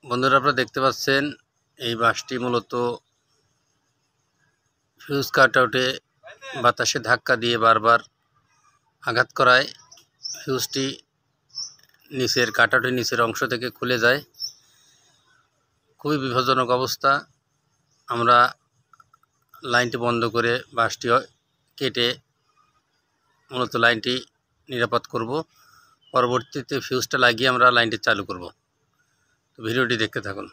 বন্ধুরা আপনারা দেখতে পাচ্ছেন এই বাসটি মূলত ফিউজ কাটআউটে বাতাসে ধাক্কা দিয়ে বারবার আঘাত করায় ফিউজটি নিচের কাটআউটের নিচের অংশ থেকে খুলে যায়। খুবই বিপজ্জনক অবস্থা। আমরা লাইনটি বন্ধ করে বাসটি কেটে মূলত লাইনটি নিরাপদ করব। পরবর্তীতে ফিউজটা লাগিয়ে আমরা লাইনটি চালু করব। তো ভিডিওটি দেখতে থাকুন।